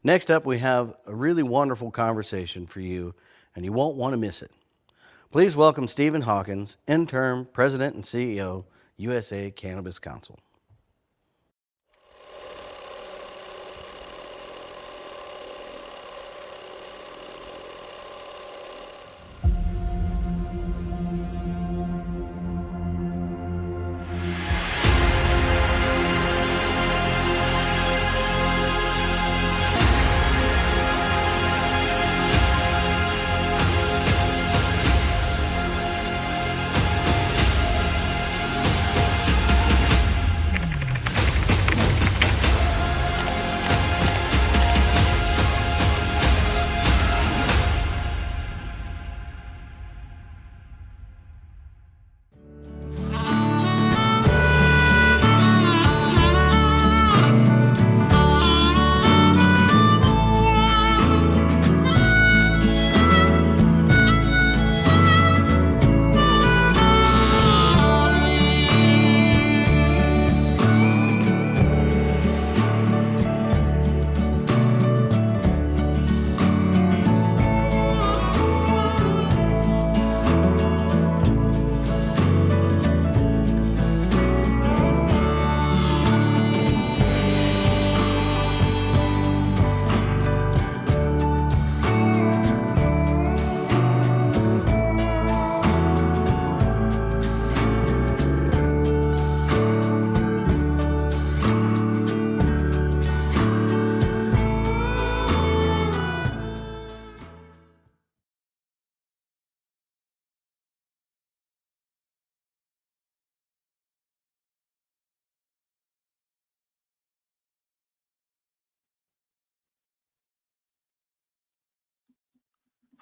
Next up, we have a really wonderful conversation for you, and you won't want to miss it. Please welcome Stephen Hawkins, Interim President and CEO, USA Cannabis Council.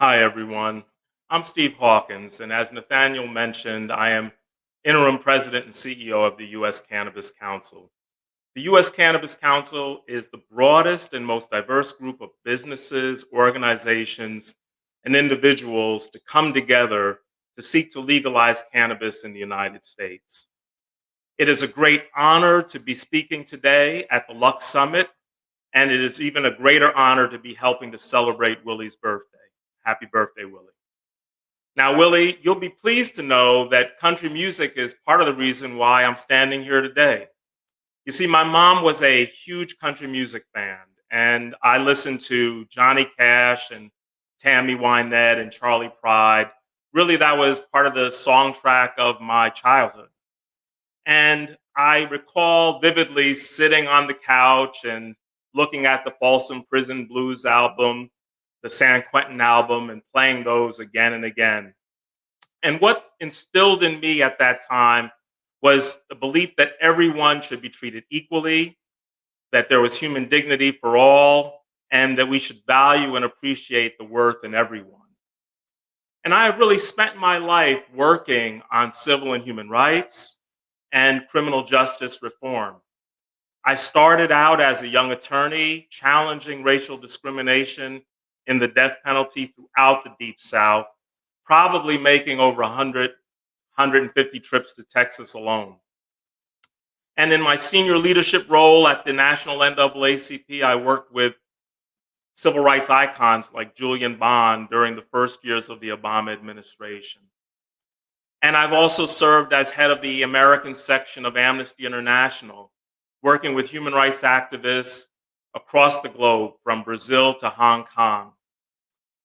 Hi, everyone. I'm Steve Hawkins, and as Nathaniel mentioned, I am Interim President and CEO of the U.S. Cannabis Council. The U.S. Cannabis Council is the broadest and most diverse group of businesses, organizations, and individuals to come together to seek to legalize cannabis in the United States. It is a great honor to be speaking today at the Lux Summit, and it is even a greater honor to be helping to celebrate Willie's birthday. Happy birthday, Willie. Now, Willie, you'll be pleased to know that country music is part of the reason why I'm standing here today. You see, my mom was a huge country music fan, and I listened to Johnny Cash and Tammy Wynette and Charlie Pride. Really, that was part of the songtrack of my childhood. And I recall vividly sitting on the couch and looking at the Folsom Prison Blues album, the San Quentin album, and playing those again and again. And what instilled in me at that time was the belief that everyone should be treated equally, that there was human dignity for all, and that we should value and appreciate the worth in everyone. And I have really spent my life working on civil and human rights and criminal justice reform. I started out as a young attorney challenging racial discrimination in the death penalty throughout the Deep South, probably making over 150 trips to Texas alone. And in my senior leadership role at the National NAACP, I worked with civil rights icons like Julian Bond during the first years of the Obama administration. And I've also served as head of the American section of Amnesty International, working with human rights activists across the globe, from Brazil to Hong Kong.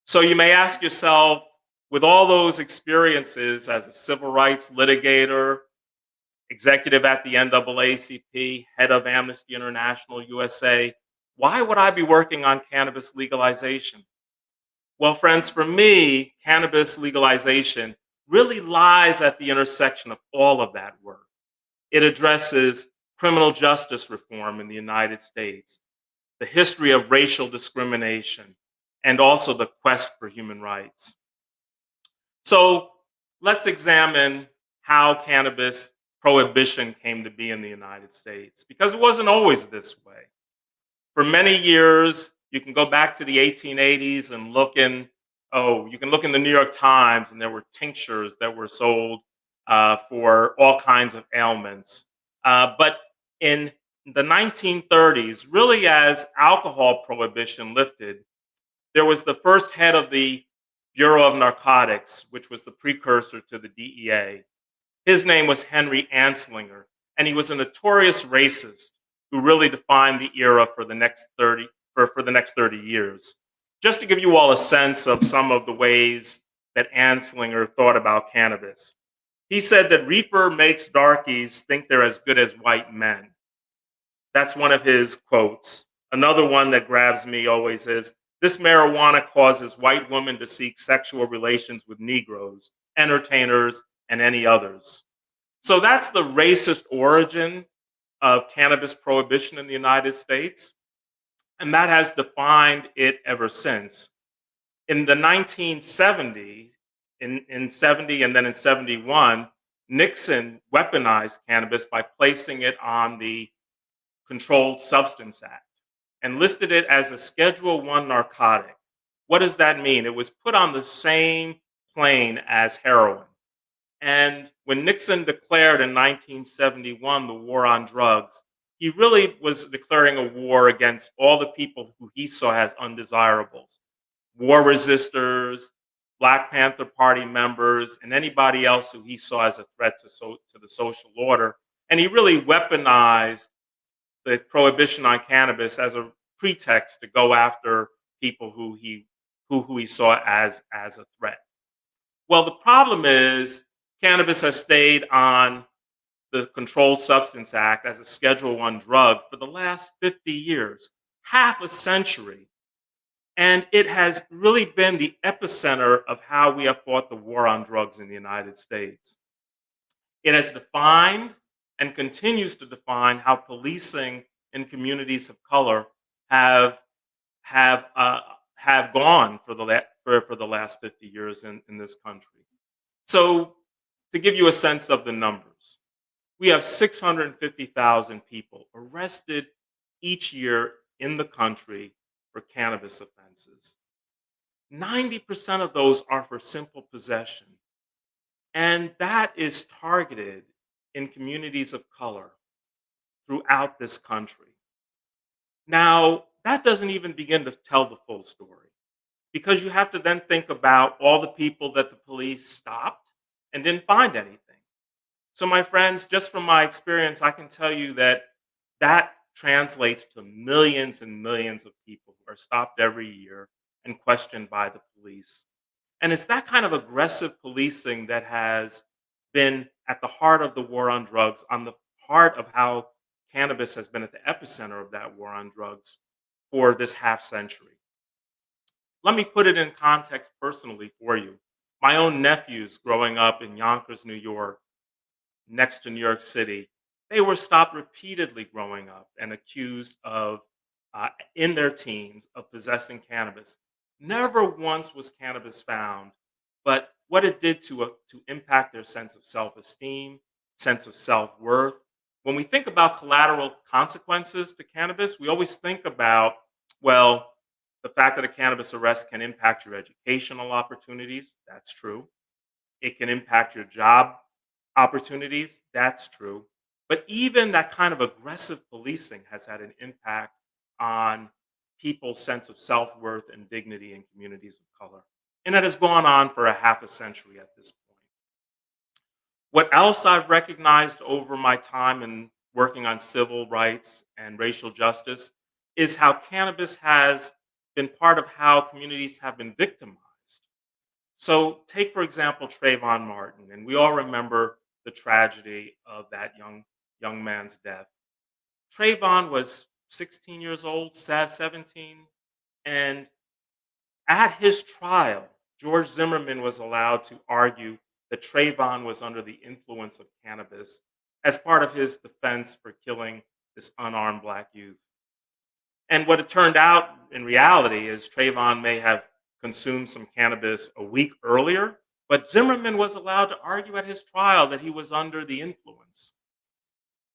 So you may ask yourself, with all those experiences as a civil rights litigator, executive at the NAACP, head of Amnesty International USA, why would I be working on cannabis legalization? Well, friends, for me, cannabis legalization really lies at the intersection of all of that work. It addresses criminal justice reform in the United States, the history of racial discrimination, and also the quest for human rights. So let's examine how cannabis prohibition came to be in the United States, because it wasn't always this way. For many years, you can go back to the 1880s and you can look in the New York Times, and there were tinctures that were sold for all kinds of ailments. But in the 1930s, really as alcohol prohibition lifted, there was the first head of the Bureau of Narcotics, which was the precursor to the DEA. His name was Henry Anslinger, and he was a notorious racist who really defined the era for the next 30 years. Just to give you all a sense of some of the ways that Anslinger thought about cannabis. He said that reefer makes darkies think they're as good as white men. That's one of his quotes. Another one that grabs me always is, this marijuana causes white women to seek sexual relations with Negroes, entertainers, and any others. So that's the racist origin of cannabis prohibition in the United States, and that has defined it ever since. In the 1970s, in 70 and then in 71, Nixon weaponized cannabis by placing it on the Controlled Substance Act and listed it as a Schedule 1 narcotic. What does that mean? It was put on the same plane as heroin. And when Nixon declared in 1971 the war on drugs, he really was declaring a war against all the people who he saw as undesirables: war resistors, Black Panther Party members, and anybody else who he saw as a threat to the social order. And he really weaponized the prohibition on cannabis as a pretext to go after people who he saw as a threat. Well, the problem is cannabis has stayed on the Controlled Substance Act as a Schedule 1 drug for the last 50 years, half a century. And it has really been the epicenter of how we have fought the war on drugs in the United States. It has defined and continues to define how policing in communities of color have have uh, have gone for for the last 50 years in this country. So, to give you a sense of the numbers, we have 650,000 people arrested each year in the country for cannabis offenses. 90% of those are for simple possession. And that is targeted in communities of color throughout this country. Now, that doesn't even begin to tell the full story because you have to then think about all the people that the police stopped and didn't find anything. So, my friends, just from my experience, I can tell you that that translates to millions and millions of people who are stopped every year and questioned by the police. And it's that kind of aggressive policing that has been at the heart of the war on drugs, on the heart of how cannabis has been at the epicenter of that war on drugs for this half century. Let me put it in context personally for you. My own nephews growing up in Yonkers, New York, next to New York City, they were stopped repeatedly growing up and accused of, in their teens, of possessing cannabis. Never once was cannabis found, but what it did to impact their sense of self-esteem, sense of self-worth. When we think about collateral consequences to cannabis, we always think about, well, the fact that a cannabis arrest can impact your educational opportunities. That's true. It can impact your job opportunities. That's true. But even that kind of aggressive policing has had an impact on people's sense of self worth and dignity in communities of color. And that has gone on for a half a century at this point. What else I've recognized over my time in working on civil rights and racial justice is how cannabis has been part of how communities have been victimized. So, take for example Trayvon Martin, and we all remember the tragedy of that young man's death. Trayvon was 16 years old, 17, and at his trial, George Zimmerman was allowed to argue that Trayvon was under the influence of cannabis as part of his defense for killing this unarmed black youth. And what it turned out in reality is Trayvon may have consumed some cannabis a week earlier, but Zimmerman was allowed to argue at his trial that he was under the influence.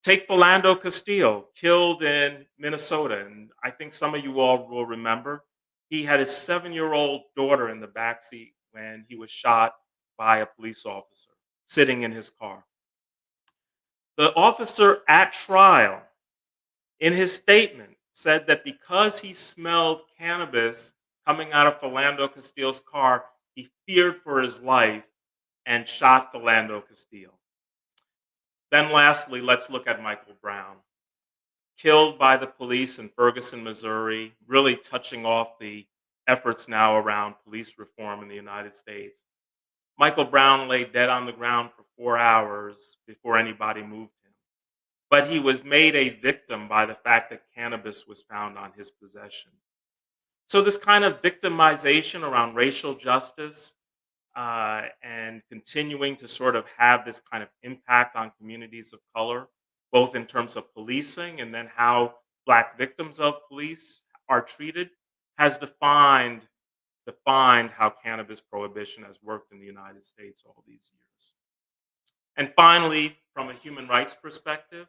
Take Philando Castile, killed in Minnesota, and I think some of you all will remember. He had his 7-year-old daughter in the backseat when he was shot by a police officer sitting in his car. The officer at trial in his statement, said that because he smelled cannabis coming out of Philando Castile's car, he feared for his life and shot Philando Castile. Then, lastly, let's look at Michael Brown, killed by the police in Ferguson, Missouri, really touching off the efforts now around police reform in the United States. Michael Brown lay dead on the ground for 4 hours before anybody moved him. But he was made a victim by the fact that cannabis was found on his possession. So, this kind of victimization around racial justice and continuing to sort of have this kind of impact on communities of color, both in terms of policing and then how Black victims of police are treated, has defined how cannabis prohibition has worked in the United States all these years. And finally, from a human rights perspective,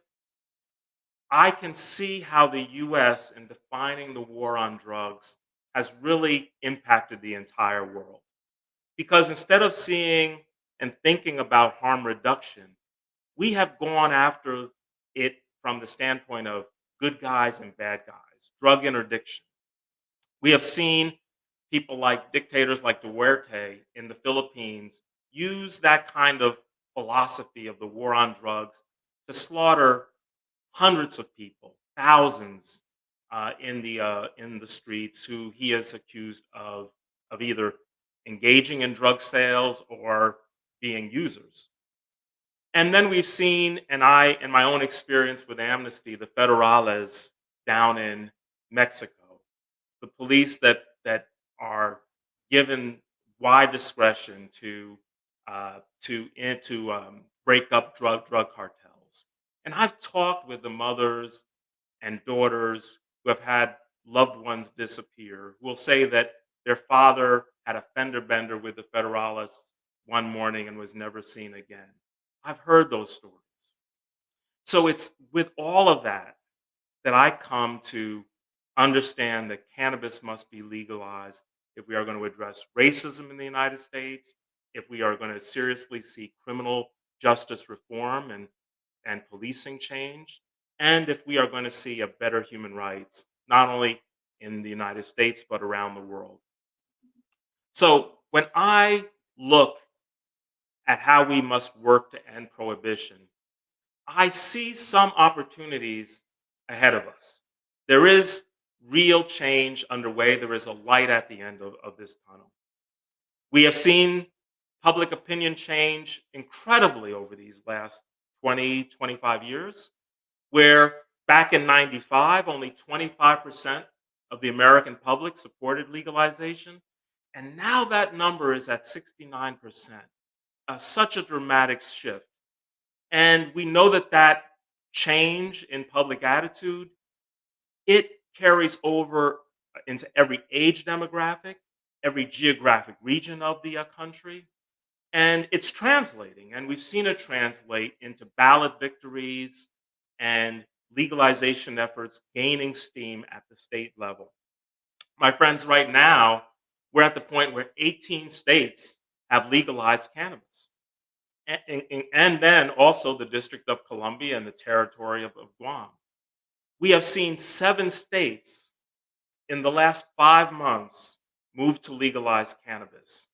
I can see how the US, in defining the war on drugs, has really impacted the entire world. Because instead of seeing and thinking about harm reduction, we have gone after it from the standpoint of good guys and bad guys, drug interdiction. We have seen people like dictators like Duarte in the Philippines use that kind of philosophy of the war on drugs to slaughter hundreds of people, thousands in the streets who he is accused of either engaging in drug sales or being users. And then we've seen, and I, in my own experience with Amnesty, the federales down in Mexico, the police that are given wide discretion to break up drug cartels. And I've talked with the mothers and daughters who have had loved ones disappear, who will say that their father had a fender bender with the federales one morning and was never seen again. I've heard those stories. So it's with all of that that I come to understand that cannabis must be legalized if we are going to address racism in the United States, if we are going to seriously see criminal justice reform and policing change, and if we are going to see a better human rights, not only in the United States, but around the world. So when I look at how we must work to end prohibition, I see some opportunities ahead of us. There is real change underway. There is a light at the end of this tunnel. We have seen public opinion change incredibly over these last 20, 25 years, where back in 95, only 25% of the American public supported legalization. And now that number is at 69%. Such a dramatic shift. And we know that that change in public attitude, it carries over into every age demographic, every geographic region of the country. And it's translating, and we've seen it translate into ballot victories and legalization efforts gaining steam at the state level. My friends, right now, we're at the point where 18 states have legalized cannabis. And then also the District of Columbia and the territory of Guam. We have seen 7 states in the last 5 months move to legalize cannabis.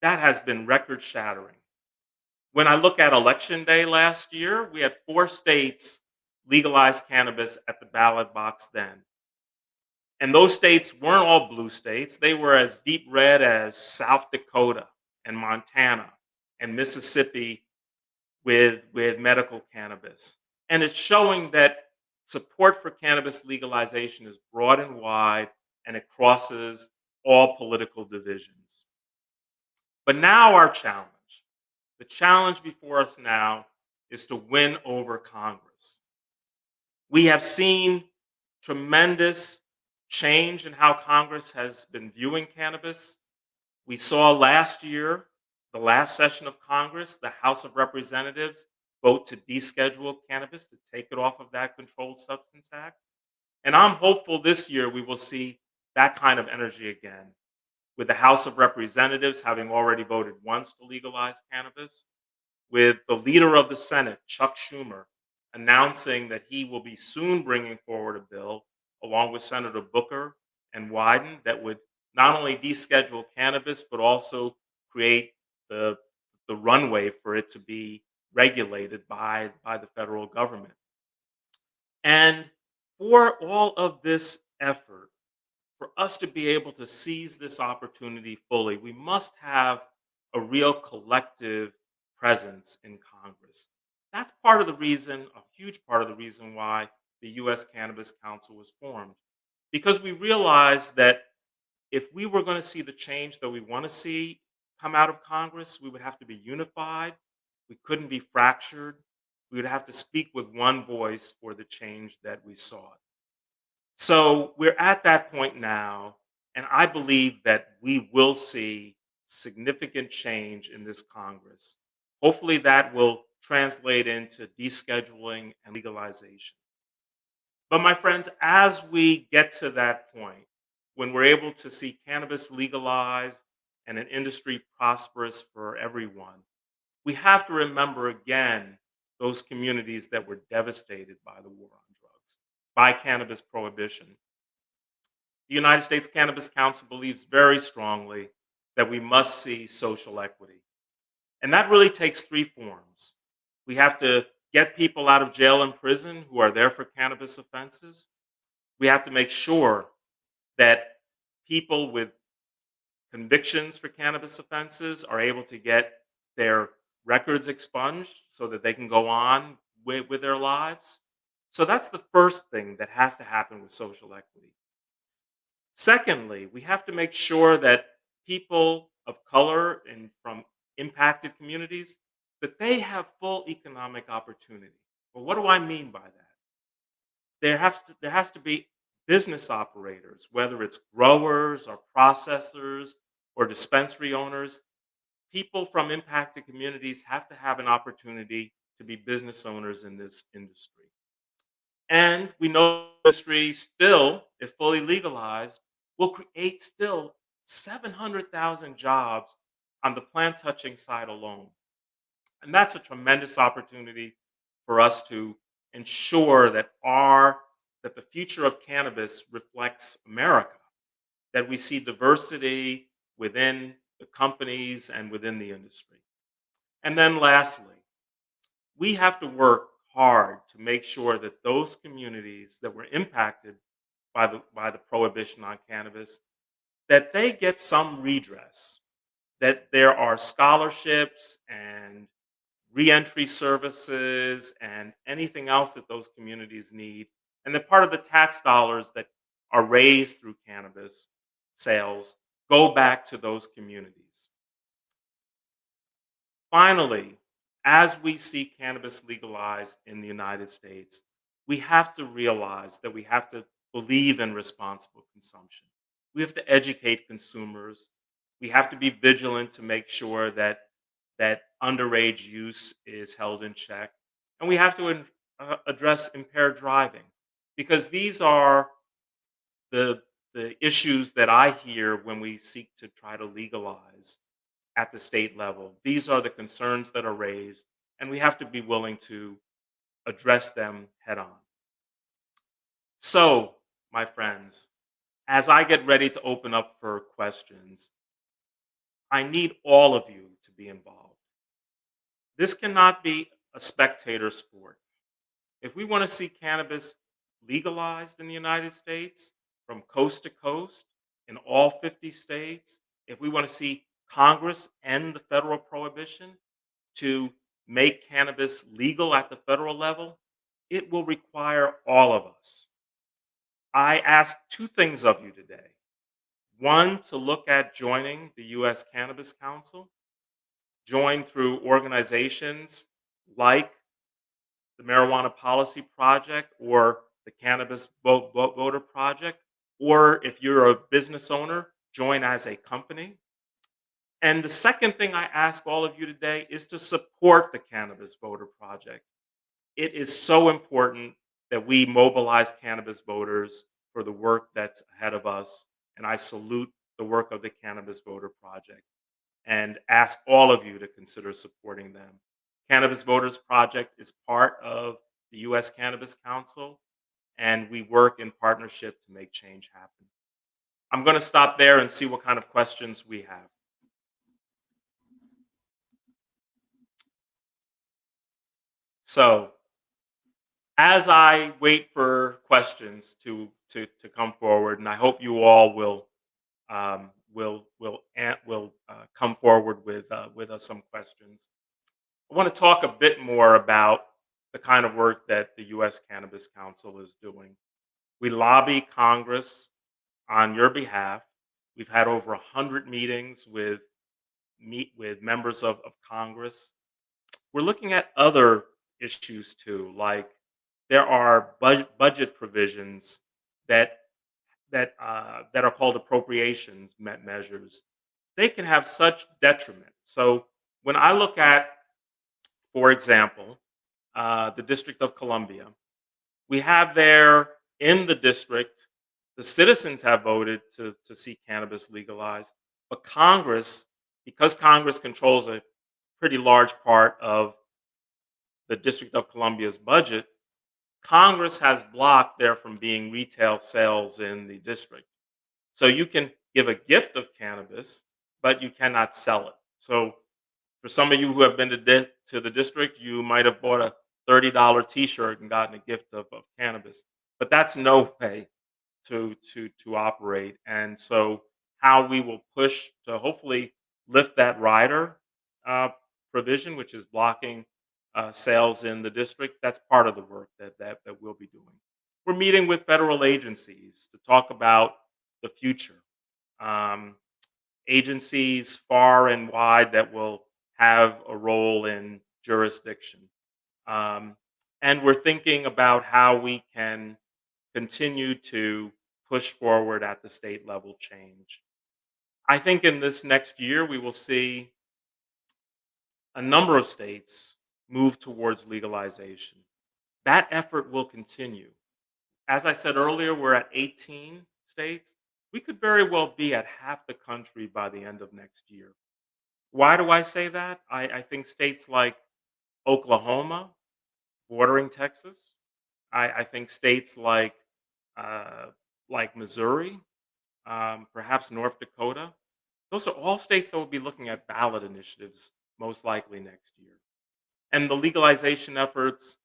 That has been record shattering. When I look at election day last year, we had 4 states legalize cannabis at the ballot box then. And those states weren't all blue states. They were as deep red as South Dakota and Montana and Mississippi with medical cannabis. And it's showing that support for cannabis legalization is broad and wide and it crosses all political divisions. But now our challenge, the challenge before us now is to win over Congress. We have seen tremendous change in how Congress has been viewing cannabis. We saw last year, the last session of Congress, the House of Representatives vote to deschedule cannabis, to take it off of that Controlled Substance Act. And I'm hopeful this year we will see that kind of energy again, with the House of Representatives having already voted once to legalize cannabis, with the leader of the Senate, Chuck Schumer, announcing that he will be soon bringing forward a bill along with Senator Booker and Wyden that would not only deschedule cannabis but also create the the runway for it to be regulated by the federal government. And for all of this effort, for us to be able to seize this opportunity fully, we must have a real collective presence in Congress. That's part of the reason, a huge part of the reason why the US Cannabis Council was formed. Because we realized that if we were going to see the change that we want to see come out of Congress, we would have to be unified. We couldn't be fractured. We would have to speak with one voice for the change that we sought. So we're at that point now, and I believe that we will see significant change in this Congress. Hopefully, that will translate into descheduling and legalization. But, my friends, as we get to that point, when we're able to see cannabis legalized and an industry prosperous for everyone, we have to remember again those communities that were devastated by the war on drugs, by cannabis prohibition. The United States Cannabis Council believes very strongly that we must see social equity. And that really takes three forms. We have to get people out of jail and prison who are there for cannabis offenses. We have to make sure that people with convictions for cannabis offenses are able to get their records expunged so that they can go on with their lives. So that's the first thing that has to happen with social equity. Secondly, we have to make sure that people of color and from impacted communities that they have full economic opportunity. Well, what do I mean by that? There has to be business operators, whether it's growers or processors or dispensary owners. People from impacted communities have to have an opportunity to be business owners in this industry. And we know the industry still, if fully legalized, will create still 700,000 jobs on the plant touching side alone. And that's a tremendous opportunity for us to ensure that the future of cannabis reflects America, that we see diversity within the companies and within the industry. And then lastly, we have to work hard to make sure that those communities that were impacted by the prohibition on cannabis, that they get some redress, that there are scholarships and reentry services and anything else that those communities need, and that part of the tax dollars that are raised through cannabis sales go back to those communities. Finally, as we see cannabis legalized in the United States, we have to realize that we have to believe in responsible consumption. We have to educate consumers. We have to be vigilant to make sure that underage use is held in check. And we have to address impaired driving because these are the the issues that I hear when we seek to try to legalize at the state level. These are the concerns that are raised, and we have to be willing to address them head on. So, my friends, as I get ready to open up for questions, I need all of you to be involved. This cannot be a spectator sport. If we want to see cannabis legalized in the United States from coast to coast in all 50 states, if we want to see Congress end the federal prohibition to make cannabis legal at the federal level, it will require all of us. I ask two things of you today. One, to look at joining the US Cannabis Council, join through organizations like the Marijuana Policy Project or the Cannabis Voter Project, or if you're a business owner, join as a company. And the second thing I ask all of you today is to support the Cannabis Voter Project. It is so important that we mobilize cannabis voters for the work that's ahead of us. And I salute the work of the Cannabis Voter Project and ask all of you to consider supporting them. Cannabis Voters Project is part of the U.S. Cannabis Council, and we work in partnership to make change happen. I'm going to stop there and see what kind of questions we have. So, as I wait for questions to come forward, and I hope you all will come forward with us some questions. I want to talk a bit more about the kind of work that the U.S. Cannabis Council is doing. We lobby Congress on your behalf. We've had over 100 meetings with members of Congress. We're looking at other issues too, like there are budget provisions that that are called appropriations measures. They can have such detriment. So when I look at, for example, the District of Columbia, we have there in the district, the citizens have voted to see cannabis legalized, but Congress, because Congress controls a pretty large part of the District of Columbia's budget, Congress has blocked there from being retail sales in the district. So you can give a gift of cannabis, but you cannot sell it. So for some of you who have been to the district, you might have bought a $30 T-shirt and gotten a gift of cannabis, but that's no way to operate. And so, how we will push to hopefully lift that rider uh, provision, which is blocking sales in the district, that's part of the work that we'll be doing. We're meeting with federal agencies to talk about the future. Um, Agencies far and wide that will have a role in jurisdiction. Um, and we're thinking about how we can continue to push forward at the state level change. I think in this next year, we will see a number of states move towards legalization. That effort will continue. As I said earlier, we're at 18 states. We could very well be at half the country by the end of next year. Why do I say that? I think states like Oklahoma, bordering Texas, I think states uh, like Missouri, perhaps North Dakota, those are all states that will be looking at ballot initiatives most likely next year. And the legalization efforts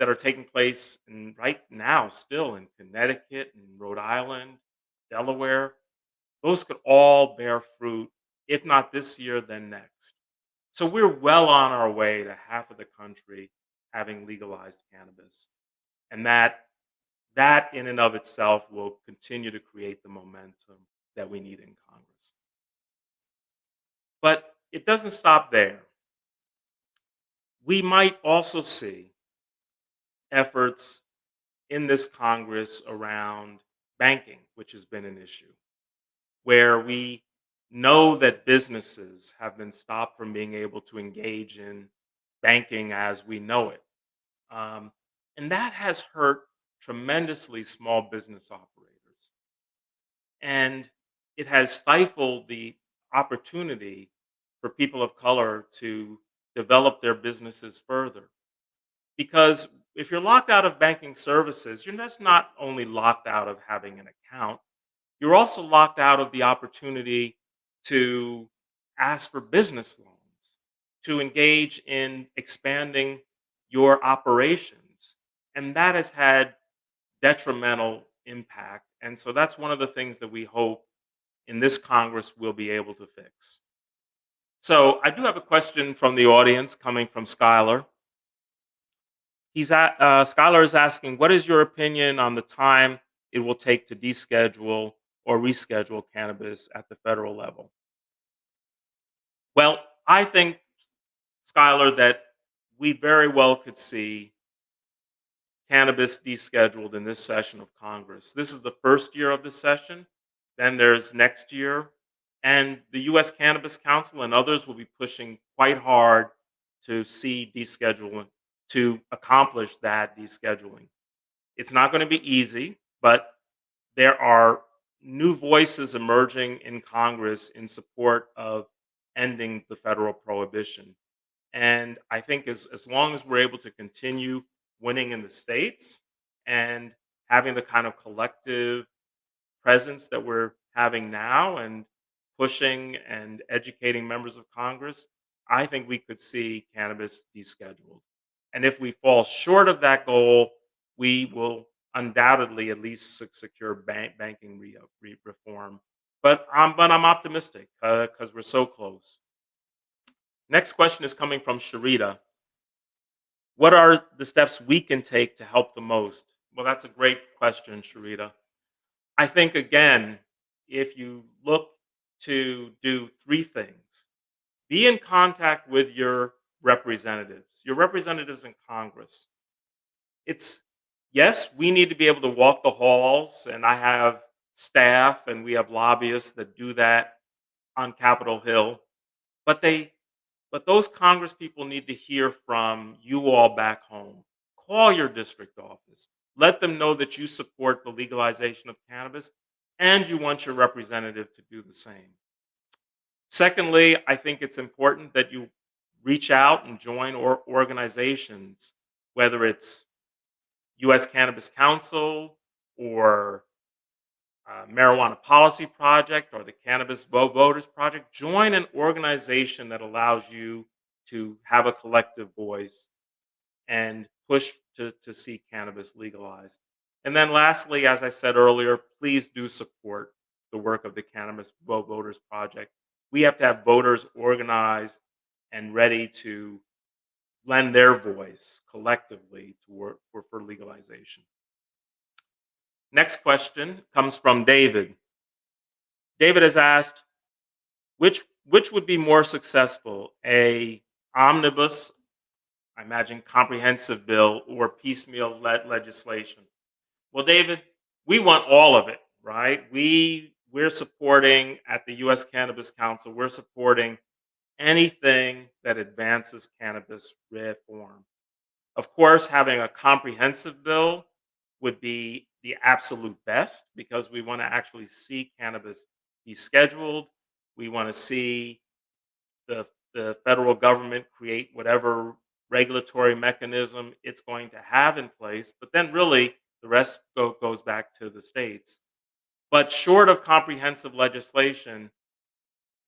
that are taking place right now still in Connecticut and Rhode Island, Delaware, those could all bear fruit, if not this year, then next. So we're well on our way to half of the country having legalized cannabis. And that in and of itself will continue to create the momentum that we need in Congress. But it doesn't stop there. We might also see efforts in this Congress around banking, which has been an issue, where we know that businesses have been stopped from being able to engage in banking as we know it. Um, and that has hurt tremendously small business operators. And it has stifled the opportunity for people of color to develop their businesses further. Because if you're locked out of banking services, you're just not only locked out of having an account, you're also locked out of the opportunity to ask for business loans, to engage in expanding your operations. And that has had detrimental impact. And so that's one of the things that we hope in this Congress we'll be able to fix. So I do have a question from the audience coming from Skylar. Skylar is asking, what is your opinion on the time it will take to deschedule or reschedule cannabis at the federal level? Well, I think, Skylar, that we very well could see cannabis descheduled in this session of Congress. This is the first year of the session. Then there's next year. And the U.S. Cannabis Council and others will be pushing quite hard to see descheduling, to accomplish that descheduling. It's not going to be easy, but there are new voices emerging in Congress in support of ending the federal prohibition. And I think as long as we're able to continue winning in the states and having the kind of collective presence that we're having now and pushing and educating members of Congress, I think we could see cannabis descheduled. And if we fall short of that goal, we will undoubtedly at least secure banking reform. But I'm optimistic because we're so close. Next question is coming from Sharita. What are the steps we can take to help the most? Well, that's a great question, Sharita. I think, again, if you look to do three things, be in contact with your representatives in Congress. It's, yes, we need to be able to walk the halls, and I have staff and we have lobbyists that do that on Capitol Hill, but those Congress people need to hear from you all back home. Call your district office. Let them know that you support the legalization of cannabis and you want your representative to do the same. Secondly, I think it's important that you reach out and join organizations, whether it's U.S. Cannabis Council or Marijuana Policy Project or the Cannabis Voters Project. Join an organization that allows you to have a collective voice and push to see cannabis legalized. And then lastly, as I said earlier, please do support the work of the Cannabis Voters Project. We have to have voters organized and ready to lend their voice collectively to work for legalization. Next question comes from David. David has asked, which would be more successful, a omnibus, I imagine comprehensive bill, or piecemeal legislation? Well, David, we want all of it, right? We're supporting at the U.S. Cannabis Council. We're supporting anything that advances cannabis reform. Of course, having a comprehensive bill would be the absolute best because we want to actually see cannabis be scheduled. We want to see the federal government create whatever regulatory mechanism it's going to have in place. But then, really, the rest goes back to the states. But short of comprehensive legislation,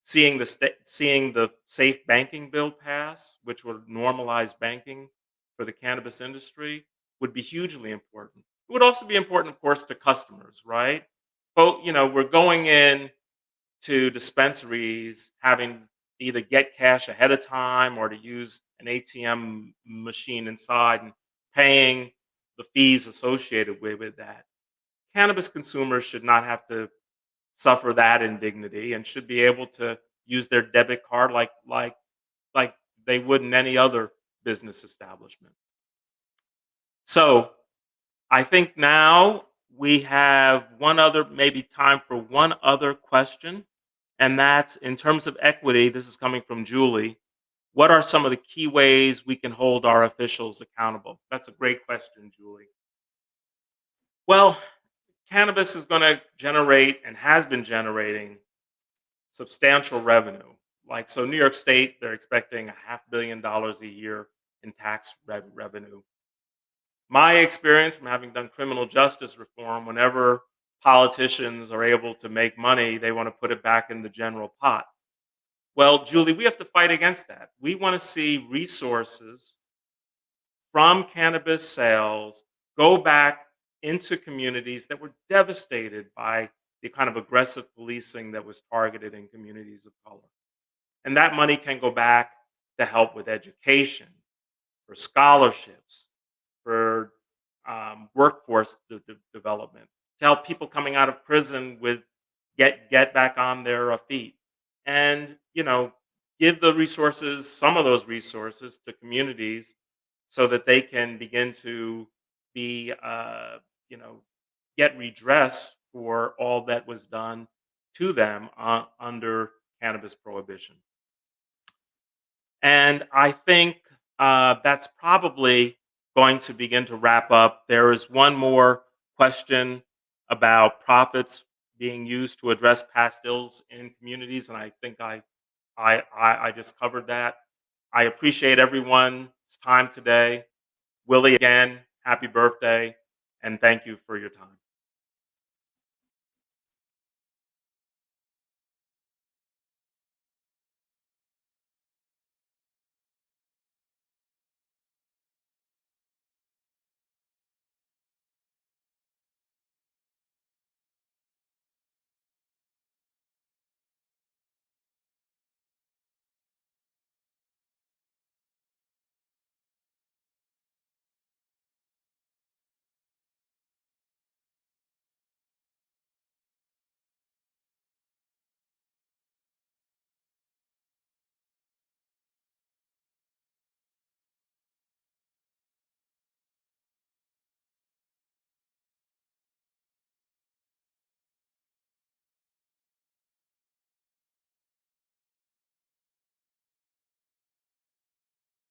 seeing the safe banking bill pass, which would normalize banking for the cannabis industry, would be hugely important. It would also be important, of course, to customers, right? But we're going in to dispensaries having to either get cash ahead of time or to use an ATM machine inside and paying the fees associated with that. Cannabis consumers should not have to suffer that indignity and should be able to use their debit card like they would in any other business establishment. So I think now we have maybe time for one other question. And that's in terms of equity. This is coming from Julie. What are some of the key ways we can hold our officials accountable? That's a great question, Julie. Well, cannabis is going to generate and has been generating substantial revenue. So New York State, they're expecting $500 million a year in tax revenue. My experience from having done criminal justice reform, whenever politicians are able to make money, they want to put it back in the general pot. Well, Julie, we have to fight against that. We want to see resources from cannabis sales go back into communities that were devastated by the kind of aggressive policing that was targeted in communities of color. And that money can go back to help with education, for scholarships, for workforce development, to help people coming out of prison with get back on their feet, and give some of those resources to communities so that they can begin to be get redress for all that was done to them under cannabis prohibition. And I think that's probably going to begin to wrap up. There is one more question about profits being used to address past ills in communities, and I think I just covered that. I appreciate everyone's time today. Willie, again, happy birthday, and thank you for your time.